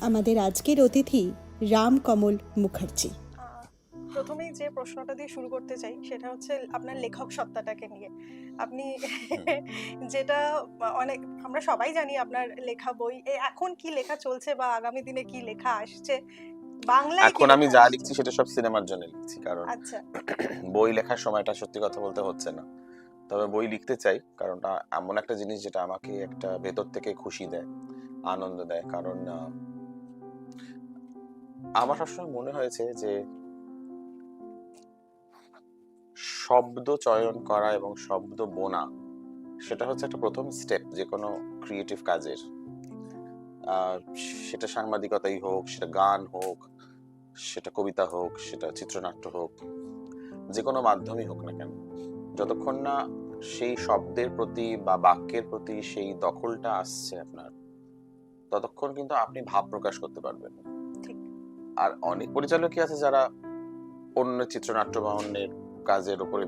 আমাদের আজকের অতিথি রামকমল মুখার্জি। প্রথমেই যে প্রশ্নটা দিয়ে শুরু করতে চাই সেটা হচ্ছে আপনার লেখক সত্তাটাকে নিয়ে। আপনি যেটা অনেক আমরা সবাই জানি আপনার লেখা বই, এখন কি লেখা চলছে বা আগামী দিনে কি লেখা আসছে, বাংলায় কি এখন আমি লেখা যা আসছে? লিখছি সেটা সব সিনেমার জন্য লিখছি, কারণ আচ্ছা, বই লেখার সময়টা সত্যি কথা বলতে হচ্ছে না। তবে বই লিখতে চাই, কারণ এমন একটা জিনিস যেটা আমাকে একটা ভেতর থেকে খুশি দেয়, আনন্দ দেয়। কারণ আমার সবসময় মনে হয়েছে যে শব্দ চয়ন করা এবং শব্দ বোনা সেটা হচ্ছে একটা প্রথম স্টেপ যে কোনো ক্রিয়েটিভ কাজের। আহ, সেটা সাংবাদিকতাই হোক, সেটা গান হোক, সেটা কবিতা হোক, সেটা চিত্রনাট্য হোক, যে কোনো মাধ্যমই হোক না কেন, যতক্ষণ না সেই শব্দের প্রতি বা বাক্যের প্রতি সেই দখলটা আসছে আপনার, ততক্ষণ কিন্তু আপনি ভাব প্রকাশ করতে পারবেন না। ঠিক। আর অনেক পরিচালকই আছে যারা অন্য চিত্রনাট্য বা অন্যের কাজের উপরে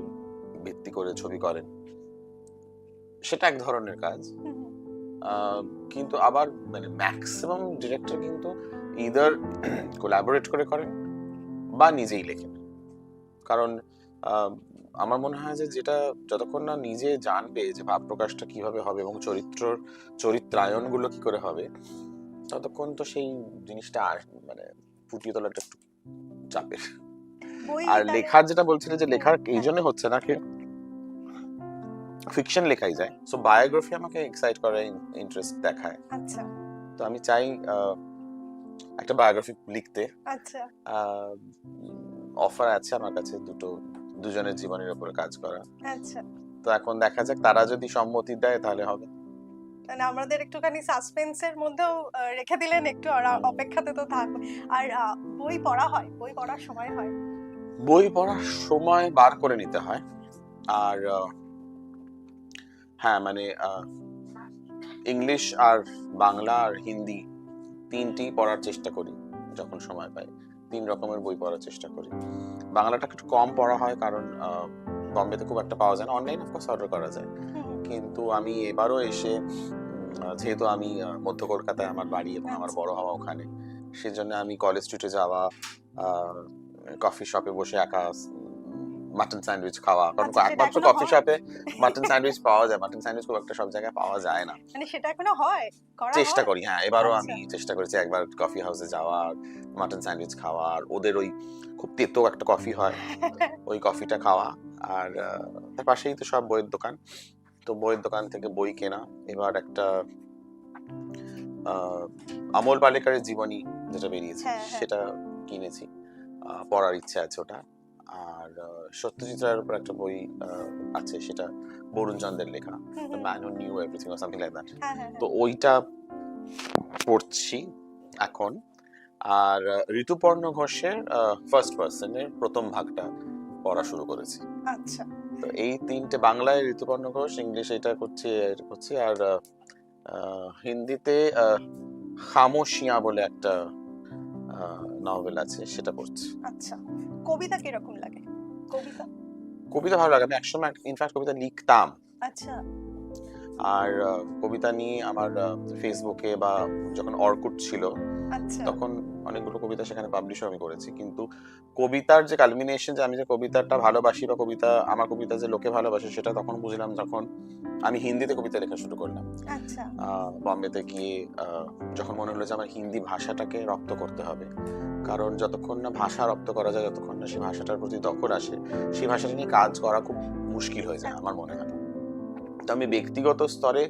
ভিত্তি করে ছবি করেন, সেটা এক ধরনের কাজ। হুম, হুম। কিন্তু আবার মানে ম্যাক্সিমাম ডিরেক্টর কিন্তু ইদার কোলাবোরেট করে করেন বা নিজেই লেখেন। কারণ আমার মনে হয় যে যেটা যতক্ষণ না নিজে জানবে যে ভাব প্রকাশটা কিভাবে হবে এবং চরিত্রায়ন গুলো কি করে হবে, ততক্ষণ তো সেই জিনিসটা মানে ফুটিয়ে তোলাটা একটু চাপের। বই আর তাহলে লেখার যেটা বলছিলে যে লেখার এই জন্য হচ্ছে না কি, ফিকশন লেখাই যায়, সো বায়োগ্রাফি আমাকে এক্সাইট করে, ইন্টারেস্ট দেখায়। আচ্ছা, তো আমি চাই একটা বায়োগ্রাফি লিখতে। আচ্ছা। অফার আছে আমার কাছে দুজনের জীবনের উপরে কাজ করা। আচ্ছা, তো এখন দেখা যাক, তারা যদি সম্মতি দেয় তাহলে হবে। মানে আমাদের একটুখানি সাসপেন্সের মধ্যেও রেখে দিলেন একটু, আর অপেক্ষাতে তো থাকবে। আর বই পড়া হয়, বই পড়ার সময় হয়? বই পড়ার সময় বার করে নিতে হয়। আর হ্যাঁ, মানে ইংলিশ আর বাংলা আর হিন্দি তিনটি পড়ার চেষ্টা করি যখন সময় পাই। 3 রকমের বই পড়ার চেষ্টা করি। বাংলাটা একটু কম পড়া হয়, কারণ বম্বেতে খুব একটা পাওয়া যায় না। অনলাইন অফকোর্স অর্ডার করা যায়, হুম, হুম। কিন্তু আমি এবারও এসে যেহেতু আমি মধ্য কলকাতায় আমার বাড়ি এবং আমার আচ্ছা। বড় হওয়া ওখানে, সেজন্য আমি কলেজ স্ট্রিটে যাওয়া, কফি শপে বসে একা মাটন স্যান্ডউইচ খাওয়া, কারণ আচ্ছা, সেটা একমাত্র এখনো কফি হয়? শপে মাটন স্যান্ডউইচ পাওয়া যায়। মাটন স্যান্ডউইচ খুব একটা সব জায়গায় পাওয়া যায় না। মানে সেটা এখনো হয়? করা চেষ্টা হয়? করি, হ্যাঁ, এবারও আচ্ছা। আমি চেষ্টা করেছি একবার কফি হাউসে যাওয়ার, মাটন স্যান্ডউইচ খাওয়ার, ওদের ওই খুব তেতো একটা কফি হয়, ওই কফিটা খাওয়া। আর তার পাশেই তো সব বইয়ের দোকান, তো বইয়ের দোকান থেকে বই কেনা। এবার একটা আমল পালেকারের জীবনী যেটা বেরিয়েছে হ্যাঁ, হ্যাঁ। সেটা কিনেছি, পড়ার ইচ্ছে আছে ওটা। আর সত্যজিৎ রায়ের উপর একটা বই আছে, সেটা বরুণ চন্দ্রের লেখা, hmm, the hmm. Man who knew everything or something like that. হ্যাঁ, হ্যাঁ, তো হ্যাঁ। ওইটা পড়ছি এখন। আর ঋতুপর্ণ ঘোষের ফার্স্ট পার্সনের প্রথম ভাগটা পড়া শুরু করেছি। আচ্ছা। তো এই তিনটে, বাংলায় ঋতুপর্ণ ঘোষ, ইংলিশে এটা করছি, আর হিন্দিতে খামোশিয়া বলে একটা নভেল আছে, সেটা পড়ছি। আচ্ছা। কবিতা কিরকম লাগে? কবিতা? কবিতা ভালো লাগে, আমি একসময় ইনফ্যাক্ট কবিতা লিখতাম। আচ্ছা, আর কবিতা নিয়ে আমার ফেসবুকে বা যখন অর্কুট ছিল আচ্ছা। তখন অনেকগুলো কবিতা সেখানে পাবলিশও আমি করেছি, কিন্তু কবিতার যে কালমিনেশন, যে আমি যে কবিতাটা ভালোবাসি বা আমার কবিতা যে লোকে ভালোবাসে, সেটা তখন বুঝলাম যখন আমি হিন্দিতে কবিতা লেখা শুরু করলাম। আচ্ছা। বম্বেতে গিয়ে যখন মনে হলো যে আমার হিন্দি ভাষাটাকে রপ্ত করতে হবে, কারণ যতক্ষণ না ভাষা রপ্ত করা যায়, যতক্ষণ না সেই ভাষাটার প্রতি দখল আসে, সেই ভাষাটা নিয়ে কাজ করা খুব মুশকিল হয়ে যায় আমার মনে হয়। তো আমি ব্যক্তিগত স্তরে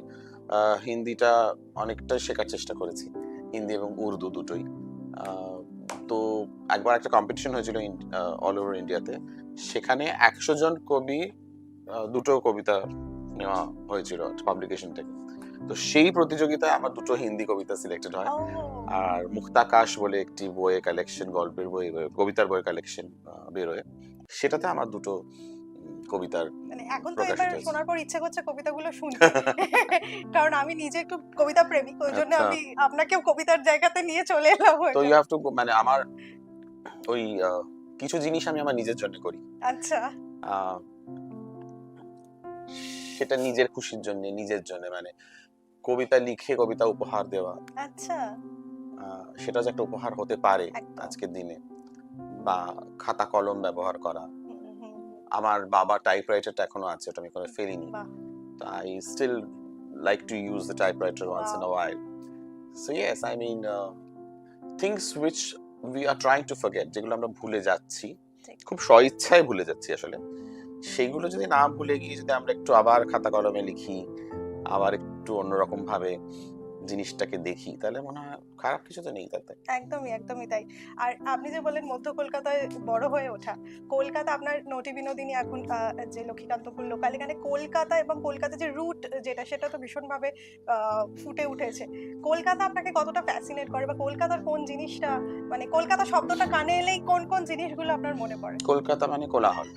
হিন্দিটা অনেকটা শেখার চেষ্টা করেছি, হিন্দি এবং উর্দু দুটোই। আহ, তো একবার একটা কম্পিটিশন হয়েছিল অল ওভার ইন্ডিয়াতে, সেখানে 100 জন কবি, দুটো কবিতা নেওয়া হয়েছিল পাবলিকেশন থেকে। তো সেই প্রতিযোগিতায় আমার দুটো হিন্দি কবিতা সিলেক্টেড হয়। ও! আর মুক্তাকাশ বলে একটি বইয়ের কালেকশন, গল্পের বই, কবিতার বইয়ের কালেকশন বেরোয়, সেটাতে আমার দুটো কবিতার মানে এখন তো প্রকাশিত এবার হয়েছে। শোনার পর ইচ্ছে করছে কবিতাগুলো শুনতে। কারণ আমি নিজে একটু কবিতা প্রেমিক। ওইজন্য আচ্ছা, আমি আপনাকেও কবিতার জায়গাতে নিয়ে চলে এলাম তো ওইটা। ইউ হ্যাভ টু, মানে আমার ওই কিছু জিনিস আমি আমার নিজের জন্য করি। আচ্ছা, আহ, সেটা নিজের খুশির জন্য, নিজের জন্য, মানে কবিতা লিখে কবিতা উপহার দেওয়া, আচ্ছা। সেটা যে একটা উপহার হতে পারে একদম। আজকের দিনে, বা খাতা কলম ব্যবহার করা। হুম, হুম, আমার বাবা টাইপরাইটারটা এখনো আছে, ওটা আমি কোনো ফেলিনি। বাহ, তো I still like to use the typewriter once in a wow, while. So yes, I mean things which we are trying to forget, যেগুলো আমরা ভুলে যাচ্ছি, ঠিক। খুব স্বইচ্ছায় ভুলে যাচ্ছি আসলে, সেগুলো যদি না ভুলে গিয়ে যদি আমরা একটু আবার খাতা কলমে লিখি, আবার একটু অন্যরকম ভাবে জিনিসটাকে দেখি, তাহলে মনে হয় খারাপ কিছু তো নেই তাতে। একদমই, একদমই তাই। আর আপনি যে বললেন মধ্য কলকাতায় বড় হয়ে ওঠা। কলকাতা আপনার নটি বিনোদিনী এখন যে লক্ষ্মীকান্তপুর লোকাল, এখানে কলকাতা এবং কলকাতার যে রুট যেটা সেটা তো ভীষণভাবে ফুটে উঠেছে। কলকাতা আপনাকে কতটা ফ্যাসিনেট করে, বা কলকাতার কোন জিনিসটা, মানে কলকাতা শব্দটা কানে এলেই কোন কোন জিনিসগুলো আপনার মনে পড়ে? কলকাতা মানে কোলাহল।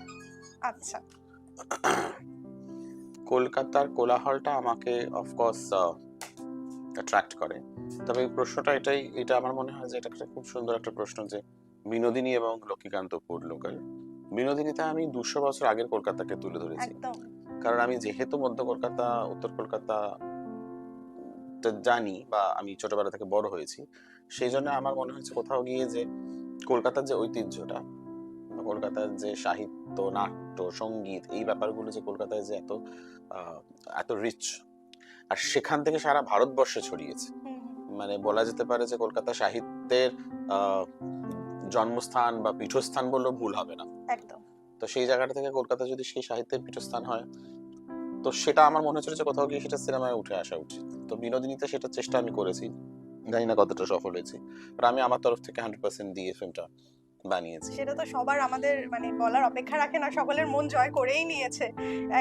আচ্ছা। কলকাতার কোলাহলটা আমাকে অফকোর্স অ্যাট্রাক্ট করে। তবে এই প্রশ্নটা এটা আমার মনে হয় যে এটা একটা খুব সুন্দর একটা প্রশ্ন, যে বিনোদিনী এবং লক্ষ্মীকান্তপুর লোকাল। বিনোদিনীতে আমি 200 বছর আগের কলকাতাকে তুলে ধরেছি, একদম। কারণ আমি যেহেতু মধ্য কলকাতা, উত্তর কলকাতা জানি, বা আমি ছোটবেলা থেকে বড় হয়েছি, সেই জন্য আমার মনে হচ্ছে কোথাও গিয়ে যে কলকাতার যে ঐতিহ্যটা, বা কলকাতার যে সাহিত্য, নাট্য, সঙ্গীত, এই ব্যাপারগুলো যে কলকাতায় যে এত রিচ, আর সেখান থেকে সারা ভারতবর্ষে ছড়িয়েছে। হুম, হুম, মানে বলা যেতে পারে যে কলকাতা সাহিত্যের আহ, জন্মস্থান বা পীঠস্থান বললেও ভুল হবে না। একদম। তো সেই জায়গাটা থেকে কলকাতা যদি সেই সাহিত্যের পীঠস্থান হয়, তো সেটা আমার মনে হচ্ছে যে কোথাও গিয়ে সেটা সিনেমায় উঠে আসা উচিত। তো বিনোদিনীতে সেটা চেষ্টা আমি করেছি, জানি না কতটা সফল হয়েছি, বাট আমি আমার তরফ থেকে 100% দিয়ে ফিল্মটা বানিয়েছি। সেটা তো সবার আমাদের মানে বলার অপেক্ষা রাখে না, সকলের মন জয় করেই নিয়েছে।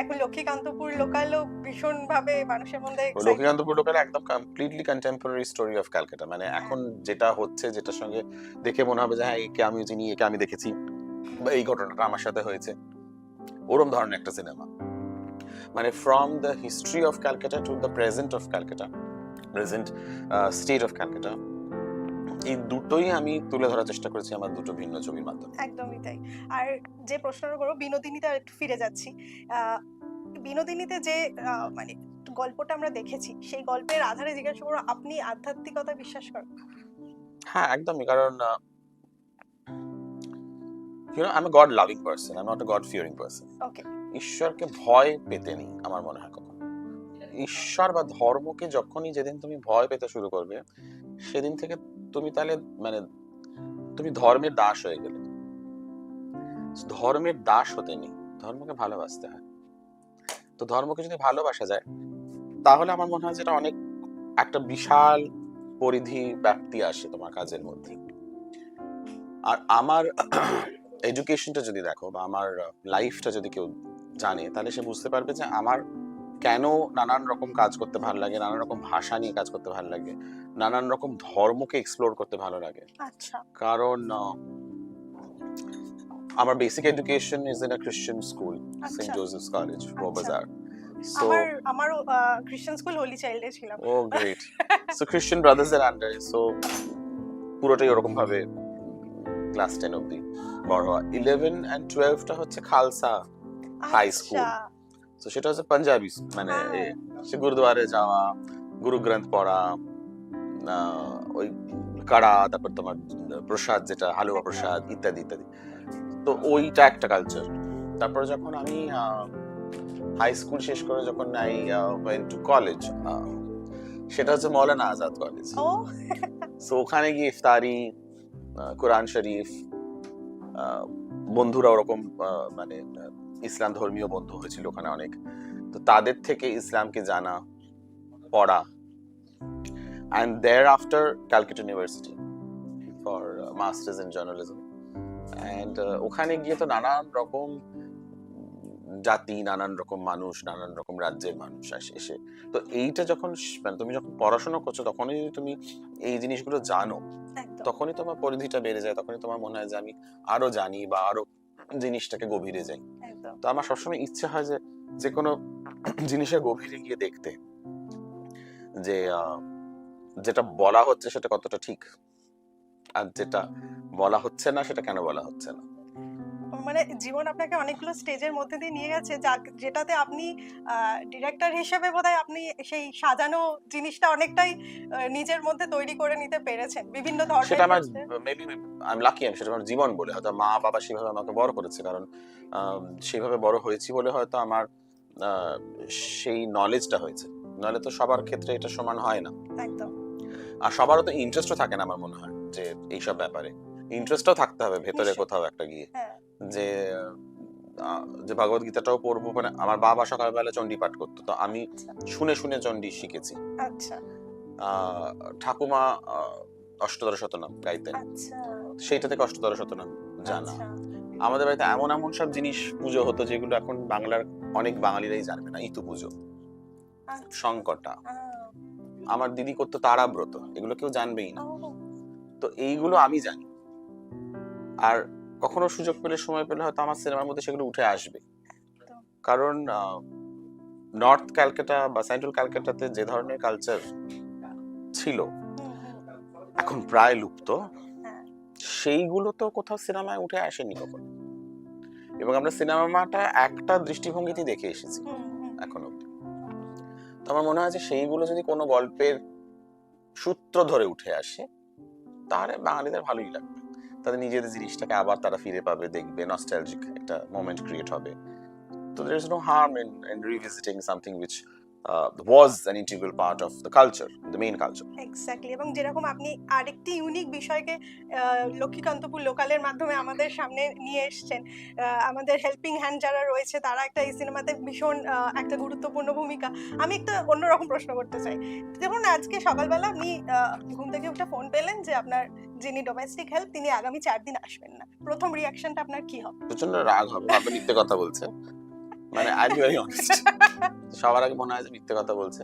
এখন লক্ষ্মীকান্তপুর লোকালও ভীষণভাবে মানুষের মধ্যে এক্সাইটেড। লক্ষ্মীকান্তপুর লোকাল একদম completely contemporary story of Calcutta, মানে এখন যেটা হচ্ছে, যেটার সঙ্গে দেখে মনে হবে যে হ্যাঁ, একে আমি চিনি, একে আমি দেখেছি, বা এই ঘটনাটা আমার সাথে হয়েছে, ওরম ধরনের একটা সিনেমা। মানে from the history of Calcutta to the present of Calcutta, present state of Calcutta, এই দুটোই আমি তুলে ধরার চেষ্টা করেছি আমার দুটো ভিন্ন ছবির মাধ্যমে। একদমই তাই। আর যে প্রশ্নটা করবো, বিনোদিনীতে একটু ফিরে যাচ্ছি। আহ, বিনোদিনীতে যে মানে গল্পটা আমরা দেখেছি, সেই গল্পের আধারে জিজ্ঞাসা করবো, আপনি আধ্যাত্মিকতা বিশ্বাস করেন? হ্যাঁ, একদমই, কারণ I'm a God loving person, I'm not a God fearing person. ওকে। ঈশ্বরকে ভয় পেতে নেই আমার মনে হয় কখনো। ঈশ্বর বা ধর্মকে যখনই, যেদিন তুমি ভয় পেতে শুরু করবে, সেদিন থেকে তুমি তাহলে মানে তুমি ধর্মের দাস হয়ে গেলে। ধর্মের দাস হতে নেই, ধর্মকে ভালোবাসতে হয়। তো ধর্মকে যদি ভালোবাসা যায়, তাহলে আমার মনে হয় যেটা অনেক একটা বিশাল পরিধি ব্যাপ্তি আসে তোমার কাজের মধ্যে। আর আমার এডুকেশনটা যদি দেখো, বা আমার লাইফটা যদি কেউ জানে, তাহলে সে বুঝতে পারবে যে আমার কেন নানান রকম কাজ করতে ভালো লাগে, নানান রকম ভাষা নিয়ে কাজ করতে ভালো লাগে, নানান রকম ধর্মকে এক্সপ্লোর করতে ভালো লাগে। আচ্ছা। কারণ আমার basic education is in a খ্রিস্টান স্কুল, সেন্ট আচ্ছা। জোসেফস কলেজ, আচ্ছা। বাজার। সো আমারও খ্রিস্টান স্কুল হোলি চাইল্ডে ছিলাম। ও গ্রেট। সো খ্রিস্টান ব্রাদার্স এর আন্ডারে, সো পুরোটাই ওরকম ভাবে ক্লাস 10 অবধি বড় হওয়া। 11 and 12 টা হচ্ছে খালসা হাই স্কুল। আচ্ছা। তো সেটা হচ্ছে পাঞ্জাবি, মানে হ্যাঁ। সে গুরুদুয়ারে যাওয়া, গুরু গ্রন্থ পড়া, ওই কাড়া, তারপর তোমার প্রসাদ, যেটা হালুয়া প্রসাদ, ইত্যাদি ইত্যাদি। তো ওইটা একটা কালচার। তারপর যখন আমি হাই স্কুল শেষ করে যখন আই ওয়েন্ট টু কলেজ, সেটা হচ্ছে মৌলানা আজাদ কলেজ। ও। সো ওখানে গিয়ে ইফতারি, কোরআন শরীফ, বন্ধুরা ওরকম মানে ইসলাম ধর্মীয় বন্ধু হয়েছিল ওখানে অনেক, তো তাদের থেকে ইসলামকে জানা, পড়া, and thereafter Calcutta University for masters in journalism, and ওখানে গিয়ে তো নানান রকম জাতি, নানান রকম মানুষ, নানান রকম রাজ্যের মানুষ এসে, তো এইটা যখন মানে তুমি যখন পড়াশোনা করছো, তখনই তুমি এই জিনিসগুলো জানো, একদম। তখনই তোমার পরিধিটা বেড়ে যায়, তখনই তোমার মনে হয় যে আমি আরো জানি, বা আরো জিনিসটাকে গভীরে যাই। একদম। তো আমার সবসময় ইচ্ছে হয় যে যে কোনো জিনিসের গভীরে গিয়ে দেখতে, যে যেটা বলা হচ্ছে সেটা কতটা ঠিক, আর যেটা বলা হচ্ছে না সেটা কেন বলা হচ্ছে না। মানে জীবন আপনাকে অনেকগুলো স্টেজের মধ্যে দিয়ে নিয়ে গেছে, যেটাতে আপনি ডিরেক্টর হিসেবে বোধহয় আপনি সেই সাজানো জিনিসটা অনেকটাই নিজের মধ্যে তৈরি করে নিতে পেরেছেন বিভিন্ন ধরনের সেটা আমার ক্ষেত্রে। মেবি আমি লাকি, আমি সেটা আমার জীবন বলে, হয়তো মা বাবা সেভাবে আমাকে বড় করেছে, কারণ সেভাবে বড় হয়েছি বলে হয়তো আমার আহ, সেই নলেজটা হয়েছে। নাহলে তো সবার ক্ষেত্রে এটা সমান হয় না, একদম। আর সবারও তো ইন্টারেস্টও থাকে না আমার মনে হয় যে এইসব ব্যাপারে। ইন্টারেস্টও থাকতে হবে ভেতরে নিশ্চয়ই। কোথাও একটা গিয়ে, হ্যাঁ। যে যে ভগবত গীতাটাও পড়বো। মানে আমার বাবা সকালবেলা চণ্ডী পাঠ করতো, তো আমি আচ্ছা শুনে শুনে চণ্ডী শিখেছি। আচ্ছা আহ, ঠাকুমা অষ্টদশ শতনাম গাইতেন, আচ্ছা সেইটা থেকে অষ্টদশ শতনাম জানা। আচ্ছা আমাদের বাড়িতে এমন এমন সব জিনিস পুজো হতো যেগুলো এখন বাংলার অনেক বাঙালিরাই জানবে না। ইতু পুজো, আচ্ছা। শঙ্করটা, আহ, আমার দিদি করতো তারাব্রত, এগুলো কেউ জানবেই না। ও, তো এইগুলো আমি জানি, আর কখনো সুযোগ পেলে সময় পেলে হয়তো আমার সিনেমার মধ্যে সেগুলো উঠে আসবে। একদম। কারণ নর্থ ক্যালকাটা বা সেন্ট্রাল ক্যালকাটাতে যে ধরনের কালচার ছিল হুম, হুম, এখন প্রায় লুপ্ত, হ্যাঁ, সেইগুলো তো কোথাও সিনেমায় উঠে আসেনি কখনো। এবং আমরা সিনেমাটা একটা দৃষ্টিভঙ্গিতে দেখে এসেছি হুম, হুম, এখন অব্দি। তো আমার মনে হয় যে সেইগুলো যদি কোনো গল্পের সূত্র ধরে উঠে আসে, তাহলে বাঙালিদের ভালোই লাগবে। তাদের নিজেদের জিনিসটাকে আবার তারা ফিরে পাবে, দেখবে, নস্টালজিক একটা মোমেন্ট ক্রিয়েট হবে। So there is no harm in revisiting something which was an integral part of the culture, the main culture. Exactly. এবং যেরকম আপনি আরেকটি ইউনিক বিষয়কে লক্ষ্মীকান্তপুর লোকালের মাধ্যমে আমাদের সামনে নিয়ে এসছেন, আমাদের হেল্পিং হ্যান্ড যারা রয়েছে তারা একটা এই সিনেমাতে ভীষণ একটা গুরুত্বপূর্ণ ভূমিকা। আমি একটা অন্যরকম প্রশ্ন করতে চাই। যেমন আজকে সকালবেলা আপনি ঘুম থেকে উঠে ফোন পেলেন যে আপনার যিনি ডোমেস্টিক হেল্প তিনি আগামী 4 দিন আসবেন না, প্রথম রিয়াকশনটা আপনার কি হবে? প্রচন্ড রাগ হবে, ভাববে মিথ্যে কথা বলছে। মানে আই বি ভেরি অনেস্ট, সবার আগে মনে হয় যে মিথ্যে কথা বলছে,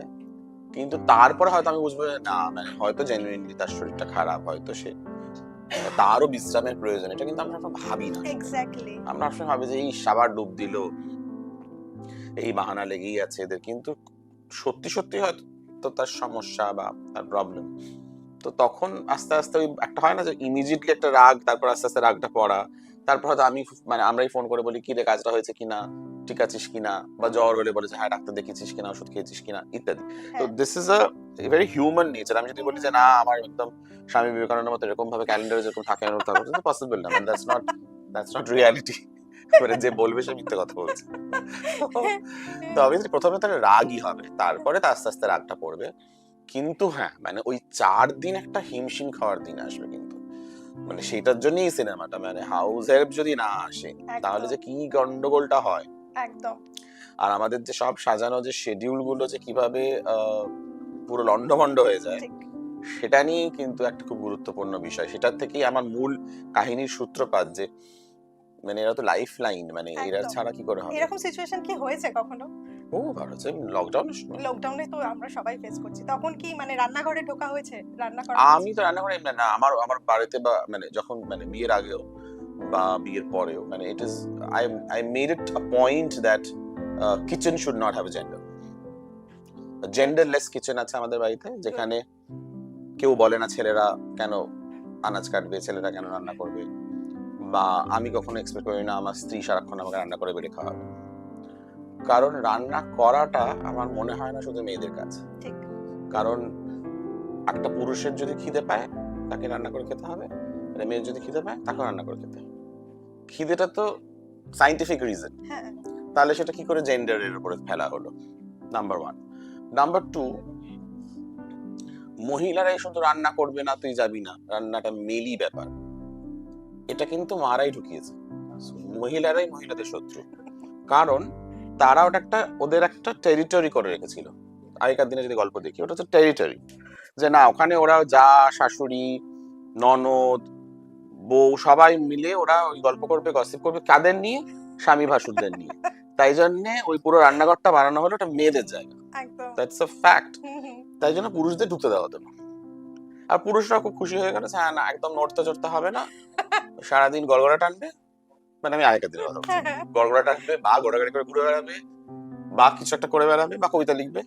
কিন্তু তারপরে হয়তো আমি বুঝবো যে না, মানে হয়তো জেনুইনলি তার শরীরটা খারাপ, হয়তো সে তারও বিশ্রামের প্রয়োজন। এটা কিন্তু আমরা ভাবি না। এক্স্যাক্টলি। আমরা আসলে ভাবি যে এই সাবার ডুব দিল, এই বাহানা লেগেই আছে এদের, কিন্তু সত্যি সত্যি হয়তো তো তার সমস্যা বা তার প্রবলেম। তো তখন আস্তে আস্তে ওই একটা হয় না যে ইমিডিয়েটলি একটা রাগ, তারপর আস্তে আস্তে রাগটা পড়া, তারপর হয়তো আমি মানে আমরাই ফোন করে বলি কি রে, কাজটা হয়েছে কিনা, ঠিক আছিস কিনা, বা জ্বর হলে বলে যে হ্যাঁ ডাক্তার দেখিয়েছিস কিনা, ওষুধ খেয়েছিস কিনা, ইত্যাদি। তো হ্যাঁ। This is a very human nature. আমি যদি বলি যে না আমার একদম স্বামী বিবেকানন্দের মতো এরকম ভাবে ক্যালেন্ডারে যেরকম থাকে পসিবল না, মানে দ্যাটস নট রিয়ালিটি। মানে যে বলবে সে মিথ্যে কথা বলছে। তো অবভিয়াসলি প্রথমে তার রাগই হবে, তারপরে তো আস্তে আস্তে রাগটা পড়বে। কিন্তু হ্যাঁ, মানে ওই 4 দিন একটা হিমশিম খাওয়ার দিন আসবে কিন্তু, মানে সেটার জন্যই সিনেমাটা। মানে হাউস হেল্প যদি না আসে তাহলে যে কি গন্ডগোলটা হয়। একদম। আর আমাদের যে সব সাজানো যে শিডিউল গুলো যে কিভাবে পুরো লন্ডভন্ড হয়ে যায়, ঠিক। সেটা নিয়েই কিন্তু একটা খুব গুরুত্বপূর্ণ বিষয়। সেটার থেকেই আমার মূল কাহিনীর সূত্রপাত, যে মানে এরা তো লাইফ লাইন, মানে এরা একদম। ছাড়া কি করে হবে। এরকম সিচুয়েশন কি হয়েছে কখনো? ও ভালো আছে, লকডাউনের সময় লকডাউনে তো আমরা সবাই ফেস করছি। তখন কি মানে রান্নাঘরে ঢোকা হয়েছে? রান্না করা আমি হয়েছে? তো রান্না করে না, আমার আমার বাড়িতে বা মানে যখন মানে বিয়ের আগেও বা বিয়ের পরেও, মানে it is I made it a point that kitchen should not have a gender. Genderless kitchen আছে আমাদের বাড়িতে, যেখানে কেউ বলে না ছেলেরা কেন আনাজ কাটবে, ছেলেরা কেন রান্না করবে, বা আমি কখনো এক্সপেক্ট করি না আমার স্ত্রী সারাক্ষণ আমাকে রান্না করে বেড়ে খাওয়াবে। কারণ রান্না করাটা আমার মনে হয় না শুধু মেয়েদের কাজ। ঠিক। কারণ একটা পুরুষের যদি খিদে পায় তাকে রান্না করে খেতে হবে, মানে মেয়ের যদি খিদে পায় তাকে রান্না করে খেতে হবে। খিদেটা তো সাইন্টিফিক রিজন, হ্যাঁ। তাহলে সেটা কি করে জেন্ডারের উপরে ফেলা হলো? নাম্বার 1। নাম্বার 2, মহিলারাই শুধু রান্না করবে না, তুই যাবি না, রান্নাটা মেলি ব্যাপার, এটা কিন্তু মারাই ঢুকিয়েছে। মহিলারাই মহিলাদের শত্রু, কারণ তারা ওটা একটা ওদের একটা টেরিটরি করে রেখেছিল। আগেকার দিনে যদি গল্প দেখি, ওটা হচ্ছে টেরিটরি, যে না ওখানে ওরা যা শাশুড়ি, ননদ, বউ সবাই মিলে ওরা ওই গল্প করবে, গসিপ করবে, কাদের নিয়ে? স্বামী ভাসুরদের নিয়ে। তাই জন্য ওই পুরো রান্নাঘরটা বানানো হলো ওটা মেয়েদের জায়গা। একদম। That's a fact. Hmm, hmm. তাই জন্য পুরুষদের ঢুকতে দেওয়া হতো না। আর পুরুষরা খুব খুশি হয়ে গেল, হ্যাঁ না একদম নড়তে চড়তে হবে না, সারাদিন গড়গড়া টানবে। মানে আমি আগেকার দিনের কথা বলছি, হ্যাঁ, হ্যাঁ। গড়গড়া টানবে বা ঘোরাঘুরি করে ঘুরে বেড়াবে বা কিছু একটা করে বেড়াবে বা কবিতা লিখবে,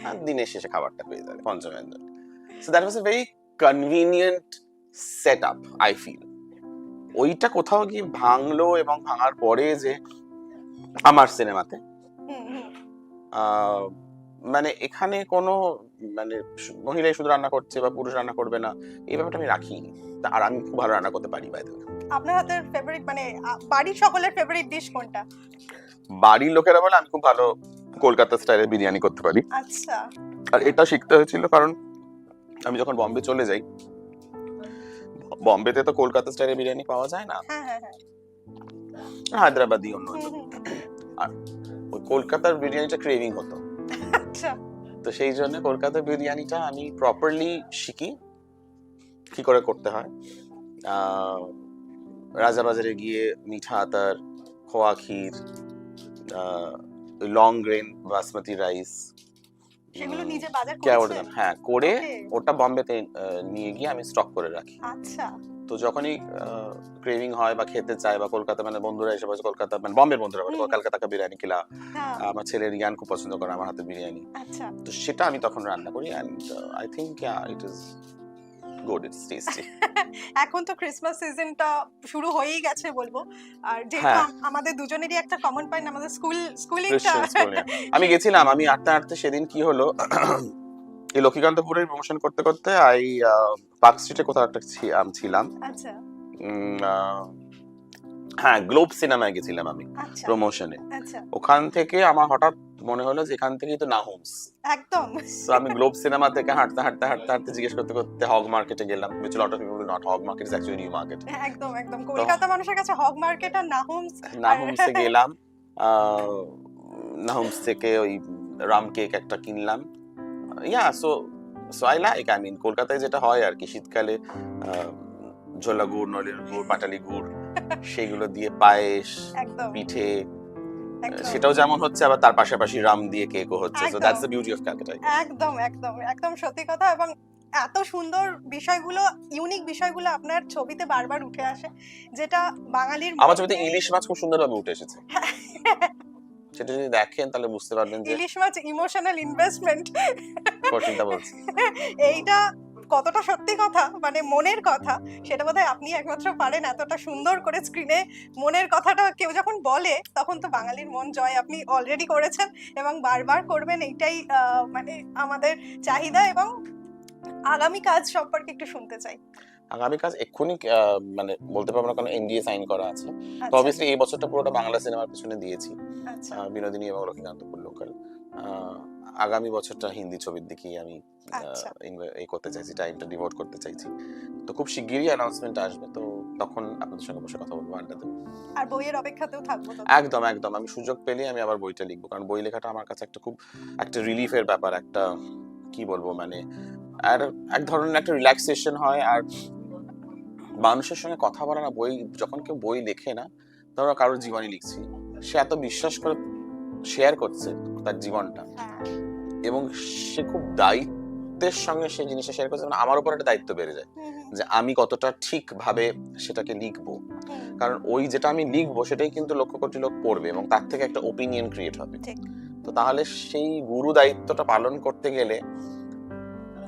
আর দিনের শেষে খাবারটা পেয়ে যাবে পঞ্চমের দিন। So that was a very convenient set up, I feel. ওইটা কোথাও গিয়ে ভাঙলো, এবং ভাঙার পরে যে আমার সিনেমাতে হুম, হুম। মানে এখানে কোনো মানে মহিলাই শুধু রান্না করছে বা পুরুষ রান্না করবে না, এই ব্যাপারটা আমি রাখিনি। আর আমি খুব ভালো রান্না করতে পারি বাইরে। আপনার হাতের ফেভারিট মানে বাড়ির সকলের ফেভারিট ডিশ কোনটা? বাড়ির লোকেরা বলে আমি খুব ভালো কলকাতা স্টাইলের বিরিয়ানি করতে পারি। আচ্ছা। আর এটা শিখতে হয়েছিল কারণ আমি যখন বম্বে চলে যাই, বম্বেতে তো কলকাতা স্টাইলের বিরিয়ানি পাওয়া যায় না, হ্যাঁ, হ্যাঁ, হ্যাঁ। হায়দ্রাবাদি অন্য হুম, হতো। হুম। আর ওই কলকাতার বিরিয়ানিটা ক্রেভিং হতো, আচ্ছা। তো সেই জন্য কলকাতার বিরিয়ানিটা আমি প্রপারলি শিখি কি করে করতে হয়। রাজাবাজারে গিয়ে মিঠা আতর, খোয়া ক্ষীর, লং গ্রেন বাসমতি রাইস, সেগুলো নিজে বাজার কেওড়া করেছেন? হ্যাঁ করে ওকে। ওটা বম্বেতে নিয়ে গিয়ে আমি স্টক করে রাখি। আচ্ছা। তো যখনই ক্রেভিং হয় বা খেতে চায়, বা কলকাতা মানে বন্ধুরা এসে বলছে কলকাতা মানে বম্বের বন্ধুরা বলে হুম। কলকাতা কা বিরিয়ানি খিলা। হ্যাঁ। আমার ছেলে রিয়ান খুব পছন্দ করে আমার হাতে বিরিয়ানি, আচ্ছা। তো সেটা আমি তখন রান্না করি, and I think it is good, it's tasty. এখন তো ক্রিসমাস সিজনটা শুরু হয়েই গেছে বলবো। আর যেহেতু হ্যাঁ। আমাদের দুজনেরই একটা কমন পয়েন্ট, আমাদের স্কুলিংটা। ক্রিশ্চিয়ান স্কুল, আমি গেছিলাম, আমি আটতে আটতে সেদিন কি হলো এই লক্ষ্মীকান্তপুরের প্রমোশন করতে করতে পার্ক স্ট্রিটে কোথাও একটা ছিলাম। আচ্ছা, হ্যাঁ, গ্লোব সিনেমায় গেছিলাম আমি আচ্ছা, প্রমোশনে। আচ্ছা। ওখান থেকে আমার হঠাৎ মনে হলো যে এখান থেকেই তো নাহুমস। একদম। তো আমি গ্লোব সিনেমা থেকে হাঁটতে হাঁটতে হাঁটতে হাঁটতে জিজ্ঞেস করতে করতে হগ মার্কেটে গেলাম, which a lot of people do not. Hog market is actually a new market. একদম, একদম। কলকাতা মানুষের কাছে হগ মার্কেট আর নাহুমস। নাহুমসে গেলাম, নাহুমস থেকে ওই রাম কেক একটা কিনলাম। So I like, I mean কলকাতায় যেটা হয় আর কি শীতকালে ঝোলা গুড়, নলের গুড়, পাটালি গুড়, সেগুলো দিয়ে পায়েস, একদম, পিঠে, একদম। সেটাও যেমন হচ্ছে, আবার তার পাশাপাশি রাম দিয়ে কেকও হচ্ছে। সো একদম। That's the beauty of Calcutta. একদম, একদম, একদম সত্যি কথা। এবং এত সুন্দর বিষয়গুলো, ইউনিক বিষয়গুলো আপনার ছবিতে বারবার উঠে আসে, যেটা বাঙালির আমার ছবিতে মধ্যে- ইলিশ মাছ খুব সুন্দরভাবে উঠে এসেছে, সেটা যদি দেখেন তাহলে বুঝতে পারবেন যে ইলিশ মাছ ইমোশনাল ইনভেস্টমেন্ট। কঠিনটা বলছি। এইটা কতটা সত্যি কথা, মানে মনের কথা, সেটা বোধহয় আপনি একমাত্র পারেন এতটা সুন্দর করে স্ক্রিনে মনের কথাটা কেউ যখন বলে, তখন তো বাঙালির মন জয় আপনি অলরেডি করেছেন এবং বারবার করবেন, এইটাই মানে আমাদের চাহিদা। এবং আগামী কাজ সম্পর্কে একটু শুনতে চাই। আগামী কাজ এক্ষুনি মানে বলতে পারবো না, কারণ এনডিএ সাইন করা আছে। তো আচ্ছা, অবভিয়াসলি এই বছরটা পুরোটা বাংলা সিনেমার পিছনে দিয়েছি, আচ্ছা, বিনোদিনী এবং লক্ষ্মীকান্তপুর লোকাল। আগামী বছরটা হিন্দি ছবির দিকেই আমি আচ্ছা। এই করতে চাইছি, টাইমটা ডিভোট করতে চাইছি। তো খুব শিগগিরই অ্যানাউন্সমেন্ট আসবে, তো তখন আপনাদের সঙ্গে বসে কথা বলবো, আড্ডা দেবো। আর বইয়ের অপেক্ষাতেও থাকবো তো। একদম একদম, আমি সুযোগ পেলে আমি আবার বইটা লিখবো, কারণ বই লেখাটা আমার কাছে একটা খুব একটা রিলিফের ব্যাপার, একটা কি বলবো মানে আর এক ধরনের একটা রিল্যাক্সেশন হয়। আর মানুষের সঙ্গে কথা বলা না, বই যখন কেউ বই লেখে না, ধরো কারোর জীবনী লিখছি, সে এত বিশ্বাস করে শেয়ার করছে তার জীবনটা, হ্যাঁ, এবং সে খুব দায়িত্বের সঙ্গে সেই জিনিসটা শেয়ার করছে, মানে আমার উপর একটা দায়িত্ব বেড়ে যায় হুম, হুম, যে আমি কতটা ঠিকভাবে সেটাকে লিখবো। হুম, কারণ ওই যেটা আমি লিখবো সেটাই কিন্তু লক্ষ কোটি লোক পড়বে, এবং তার থেকে একটা ওপিনিয়ন ক্রিয়েট হবে। ঠিক। তো তাহলে সেই গুরু দায়িত্বটা পালন করতে গেলে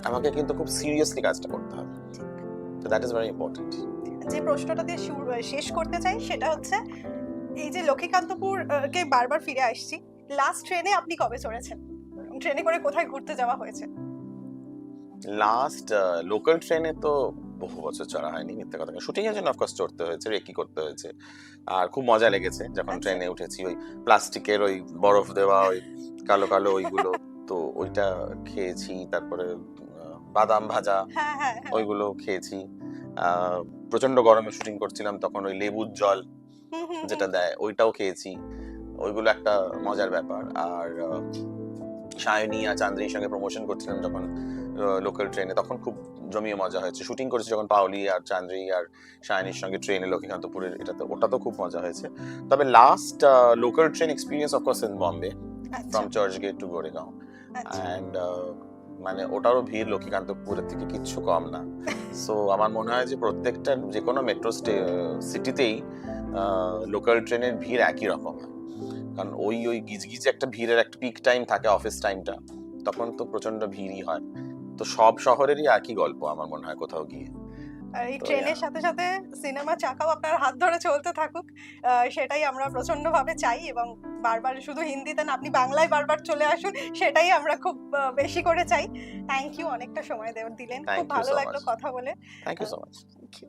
আমাকে কিন্তু খুব সিরিয়াসলি কাজটা করতে হবে। তো দ্যাট ইজ ভেরি ইম্পর্টেন্ট। যে প্রশ্নটা দিয়ে শেষ করতে চাই সেটা হচ্ছে, এই যে লক্ষ্মীকান্তপুর কে বারবার ফিরে আসছি, লাস্ট ট্রেনে আপনি কবে চড়েছেন? ট্রেনে করে কোথায় ঘুরতে যাওয়া হয়েছে? লাস্ট লোকাল ট্রেনে তো বহু বছর চড়া হয়নি, মিথ্যে কথা। শুটিং এর জন্য অফকোর্স চড়তে হয়েছে, রেকি করতে হয়েছে, আর খুব মজা লেগেছে যখন আচ্ছা। ট্রেনে উঠেছি। ওই প্লাস্টিকের ওই বরফ দেওয়া ওই কালো কালো ওইগুলো, তো ওইটা খেয়েছি। তারপরে বাদাম ভাজা, হ্যাঁ, হ্যাঁ, হ্যাঁ। ওইগুলো খেয়েছি। প্রচন্ড গরমে শুটিং করছিলাম তখন, ওই লেবুর জল হুম, হুম, যেটা হুম। দেয় ওইটাও খেয়েছি, ওইগুলো একটা মজার ব্যাপার। আর সায়নী আর চান্দ্রির সঙ্গে প্রমোশন করছিলাম যখন লোকাল ট্রেনে, তখন খুব জমিয়ে মজা হয়েছে। শুটিং করেছি যখন পাওলি আর চান্দ্রি আর সায়নীর সঙ্গে ট্রেনে লক্ষ্মীকান্তপুরের, ওটা তো খুব মজা হয়েছে। তবে last local train experience of course in Bombay, আচ্ছা, from church gate two Goregaon, আচ্ছা। অ্যান্ড মানে ওটারও ভিড় লক্ষ্মীকান্তপুরের থেকে কিচ্ছু কম না। সো আমার মনে হয় যে প্রত্যেকটা যে কোনো মেট্রো সিটিতেই লোকাল ট্রেনের ভিড় একই রকম হয়, কারণ ওই গিজগিজ একটা ভিড়ের একটা পিক টাইম থাকে, অফিস টাইমটা, তখন তো প্রচন্ড ভিড়ই হয়। তো সব শহরেরই একই গল্প আমার মনে হয় কোথাও গিয়ে। আর এই তো ট্রেনের yeah. সাথে সাথে সিনেমা চাকাও আপনার হাত ধরে চলতে থাকুক, সেটাই আমরা প্রচন্ডভাবে চাই। এবং বারবার শুধু হিন্দিতে না, আপনি বাংলায় বারবার চলে আসুন, সেটাই আমরা খুব বেশি করে চাই। থ্যাংক ইউ, অনেকটা সময় দিলেন, খুব Thank you ভালো so লাগলো much. কথা বলে। Thank you so much. Thank you.